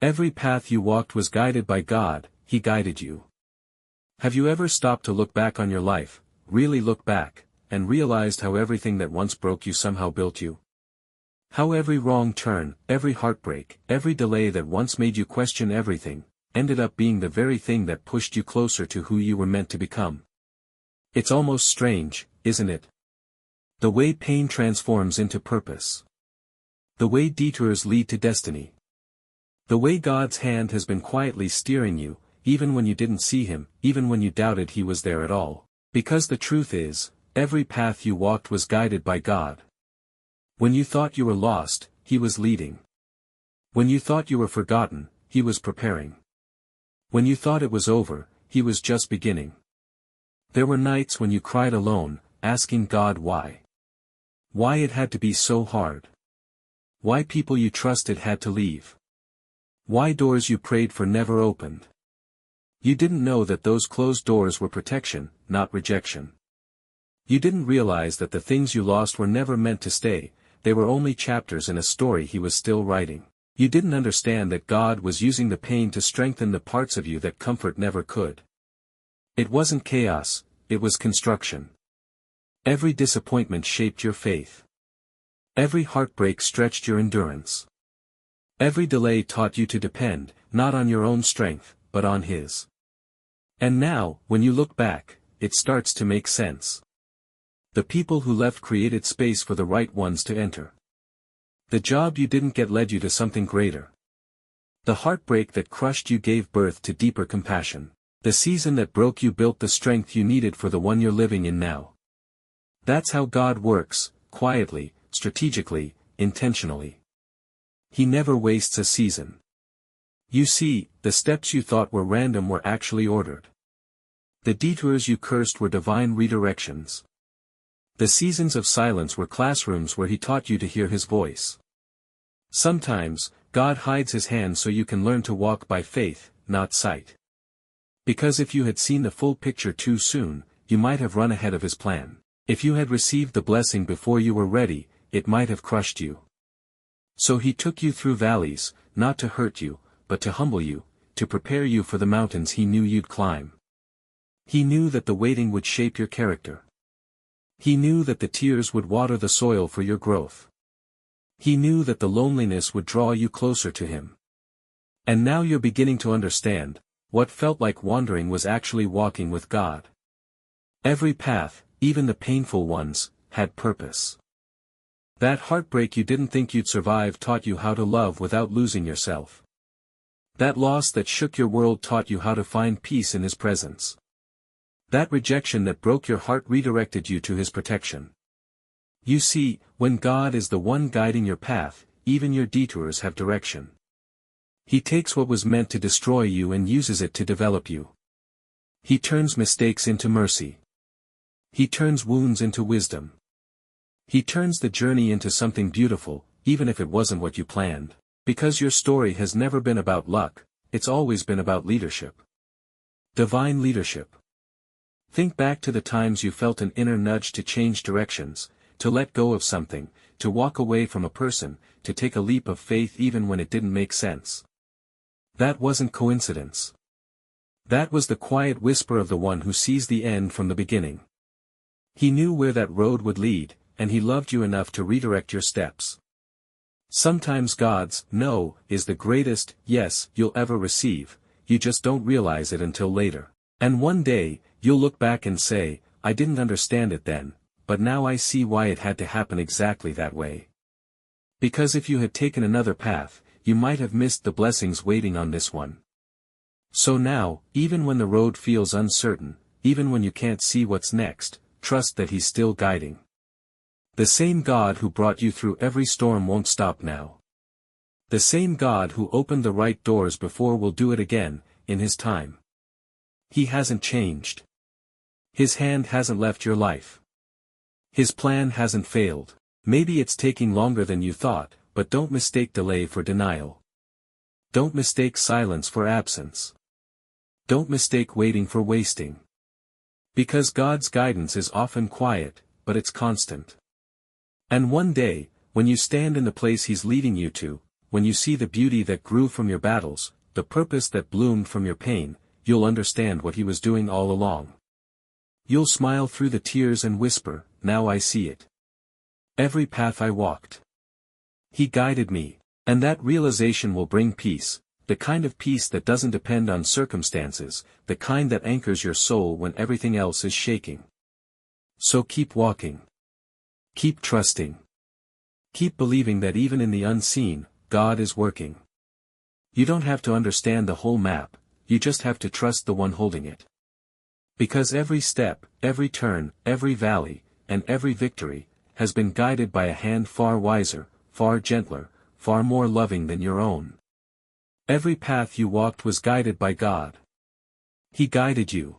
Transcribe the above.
Every path you walked was guided by God, He guided you. Have you ever stopped to look back on your life, really look back, and realized how everything that once broke you somehow built you? How every wrong turn, every heartbreak, every delay that once made you question everything, ended up being the very thing that pushed you closer to who you were meant to become? It's almost strange, isn't it? The way pain transforms into purpose. The way detours lead to destiny. The way God's hand has been quietly steering you, even when you didn't see Him, even when you doubted He was there at all. Because the truth is, every path you walked was guided by God. When you thought you were lost, He was leading. When you thought you were forgotten, He was preparing. When you thought it was over, He was just beginning. There were nights when you cried alone, asking God why. Why it had to be so hard. Why people you trusted had to leave. Why doors you prayed for never opened. You didn't know that those closed doors were protection, not rejection. You didn't realize that the things you lost were never meant to stay, they were only chapters in a story He was still writing. You didn't understand that God was using the pain to strengthen the parts of you that comfort never could. It wasn't chaos, it was construction. Every disappointment shaped your faith. Every heartbreak stretched your endurance. Every delay taught you to depend, not on your own strength, but on His. And now, when you look back, it starts to make sense. The people who left created space for the right ones to enter. The job you didn't get led you to something greater. The heartbreak that crushed you gave birth to deeper compassion. The season that broke you built the strength you needed for the one you're living in now. That's how God works, quietly, strategically, intentionally. He never wastes a season. You see, the steps you thought were random were actually ordered. The detours you cursed were divine redirections. The seasons of silence were classrooms where He taught you to hear His voice. Sometimes, God hides His hand so you can learn to walk by faith, not sight. Because if you had seen the full picture too soon, you might have run ahead of His plan. If you had received the blessing before you were ready, it might have crushed you. So He took you through valleys, not to hurt you, but to humble you, to prepare you for the mountains He knew you'd climb. He knew that the waiting would shape your character. He knew that the tears would water the soil for your growth. He knew that the loneliness would draw you closer to Him. And now you're beginning to understand, what felt like wandering was actually walking with God. Every path, even the painful ones, had purpose. That heartbreak you didn't think you'd survive taught you how to love without losing yourself. That loss that shook your world taught you how to find peace in His presence. That rejection that broke your heart redirected you to His protection. You see, when God is the one guiding your path, even your detours have direction. He takes what was meant to destroy you and uses it to develop you. He turns mistakes into mercy. He turns wounds into wisdom. He turns the journey into something beautiful, even if it wasn't what you planned. Because your story has never been about luck, it's always been about leadership. Divine leadership. Think back to the times you felt an inner nudge to change directions, to let go of something, to walk away from a person, to take a leap of faith even when it didn't make sense. That wasn't coincidence. That was the quiet whisper of the one who sees the end from the beginning. He knew where that road would lead, and He loved you enough to redirect your steps. Sometimes God's no is the greatest yes you'll ever receive, you just don't realize it until later. And one day, you'll look back and say, I didn't understand it then, but now I see why it had to happen exactly that way. Because if you had taken another path, you might have missed the blessings waiting on this one. So now, even when the road feels uncertain, even when you can't see what's next, trust that He's still guiding. The same God who brought you through every storm won't stop now. The same God who opened the right doors before will do it again, in His time. He hasn't changed. His hand hasn't left your life. His plan hasn't failed. Maybe it's taking longer than you thought, but don't mistake delay for denial. Don't mistake silence for absence. Don't mistake waiting for wasting. Because God's guidance is often quiet, but it's constant. And one day, when you stand in the place He's leading you to, when you see the beauty that grew from your battles, the purpose that bloomed from your pain, you'll understand what he was doing all along. You'll smile through the tears and whisper, "Now I see it. Every path I walked, he guided me." And that realization will bring peace, the kind of peace that doesn't depend on circumstances, the kind that anchors your soul when everything else is shaking. So keep walking. Keep trusting. Keep believing that even in the unseen, God is working. You don't have to understand the whole map, you just have to trust the one holding it. Because every step, every turn, every valley, and every victory, has been guided by a hand far wiser, far gentler, far more loving than your own. Every path you walked was guided by God. He guided you.